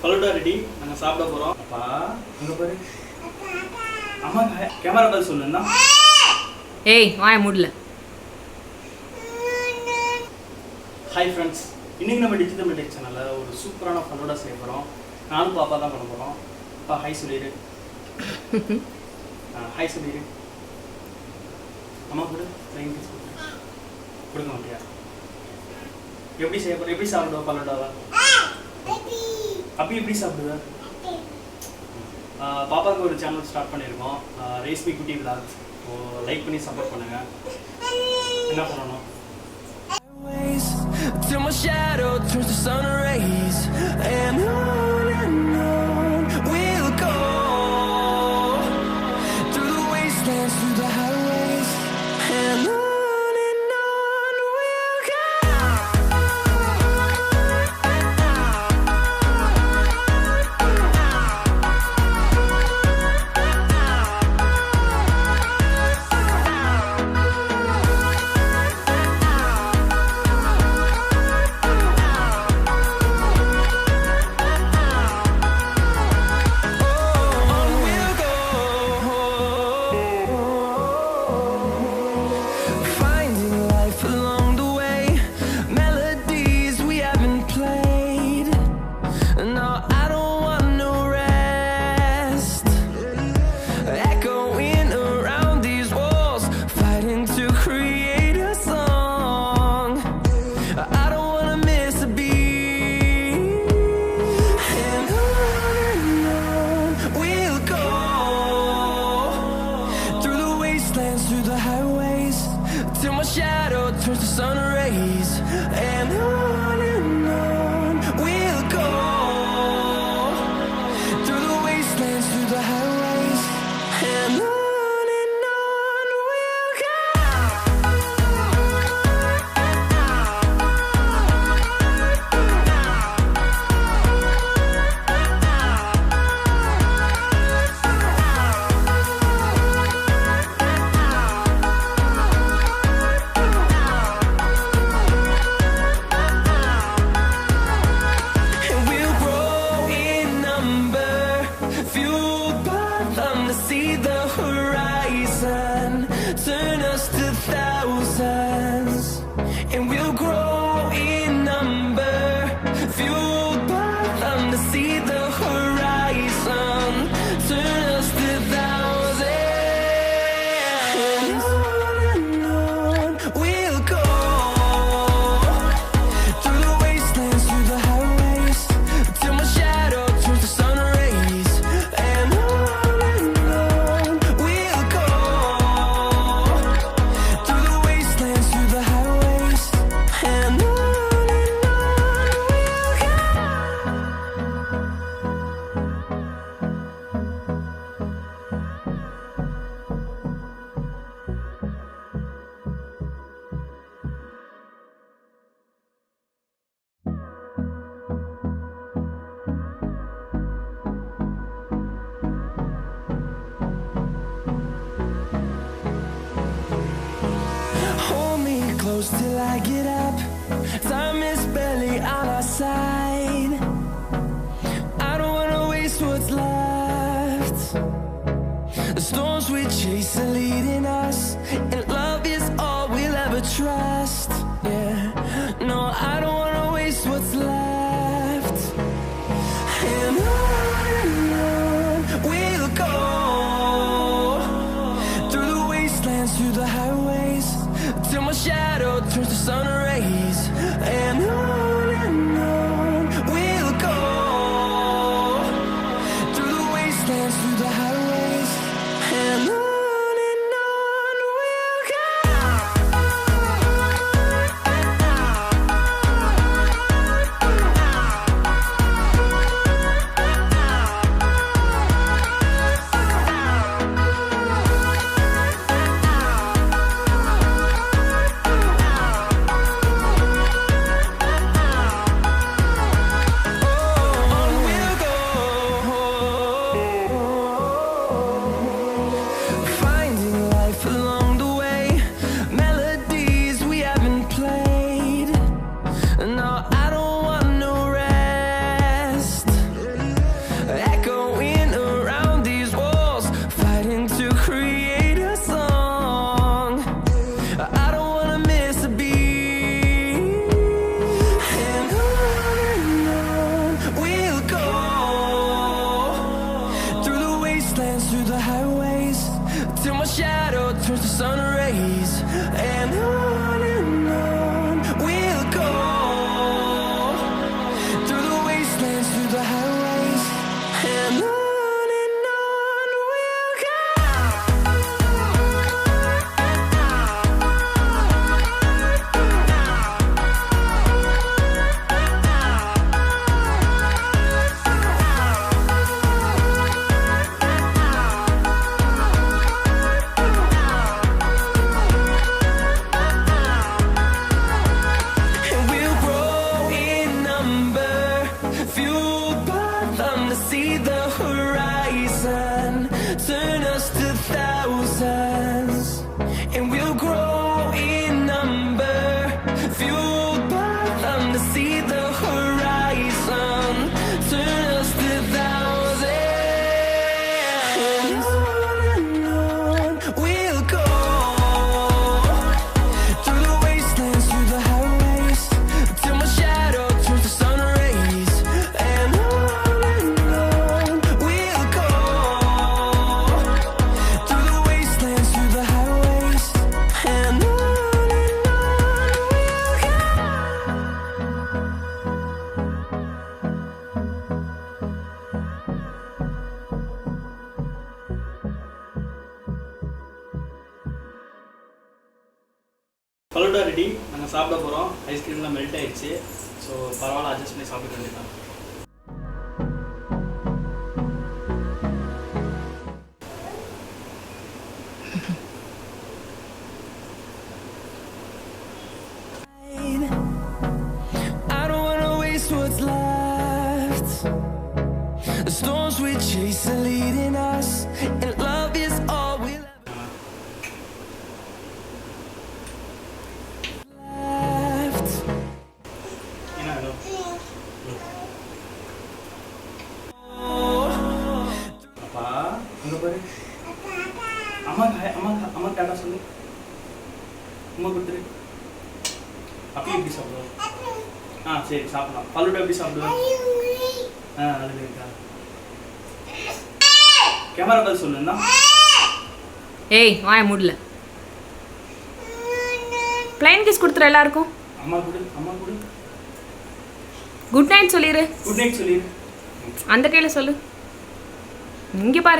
பலோட்டா ready. நாங்கள் சாப்பிட போகிறோம். அப்பா அங்கே பாரு. அம்மா கேமரா பார்த்து சொல்லுன்னா. ஏய் வாய மூடல. ஹாய் ஃப்ரெண்ட்ஸ், இன்றைக்கி நம்ம டிஜிட்டல் டெக் சேனலில் ஒரு சூப்பரான பலோட்டா செய்ய போகிறோம். நானும் பாப்பா தான் பண்ண போகிறோம். அப்பா ஹாய் சொல்லிடு. ஹாய் சொல்லிடு. அம்மா கூட ஃப்ளைங் பீஸ் கொடுக்க மாட்டியா? எப்படி செய்ய போகிறோம்? எப்படி சாப்பிடுவோம் பலோட்டாவை? அப்படி எப்படி சாப்பிடுவ? பாப்பாவுக்கு ஒரு சேனல் ஸ்டார்ட் பண்ணியிருக்கோம், ரேஸ்மி குட்டி விலாக்ஸ். லைக் பண்ணி சப்போர்ட் பண்ணுங்க. என்ன பண்ணணும்? Till my shadow turns to sun rays, and on we'll go through the wastelands, through the highways, and on we'll go. Through the highways, till my shadow turns to sun rays, and on we'll go through the wastelands, through the highways, and on we'll go. See the horizon, turn us to thousands, and we'll grow in number, fueled by them to see the horizon, turn us to thousands, and on we'll go through the wastelands, through the highways, till my shadow turns to sun rays, and close till I get up. Time is barely on our side. I don't wanna waste what's left. The storms we chase are leading us, and love is all we'll ever trust. Yeah, no, I don't wanna waste what's left. And on we'll go through the wastelands, through the highways, till my shadow turns to sun rays, and on we'll go through the wastelands, through the highways, and on we'll go. see the horizon, turn us to thousands, and we'll grow in number, fueled by them to see the horizon, turn us to thousands. And on we'll go, through the wastelands, through the highways, till my shadow turns to sun rays. And on we'll go, through the wastelands, through the highways, and on we'll falooda ready. நாங்கள் சாப்பிட போகிறோம். ஐஸ்கிரீம்லாம் melt ஆயிடுச்சு. So பரவாயில்ல, adjust பண்ணி சாப்பிட வேண்டியதான். I don't wanna waste what's left. The storms we chase are leading us, and love is all we'll ever left. என்ன வேணும்? அப்பா அங்கே பாரு. அம்மா அம்மா டாடா சொல்லு. அம்மா கொடுத்துரு. அப்படி எப்படி சாப்பிடுவோம்? சரி சாப்பிடலாம். ஃபலூடா எப்படி சாப்பிடுவோம்? அது இருக்கா? கேமரா பார்த்து சொல்லுன்னா. ஏய் வாய மூடல. பிளைன் கிஸ் கொடுத்துரு எல்லாருக்கும். அம்மா கொடு. குட் நைட் சொல்லிடு. குட் நைட் சொல்லிடு. அந்த கையில் சொல்லு. இங்கே பாரு.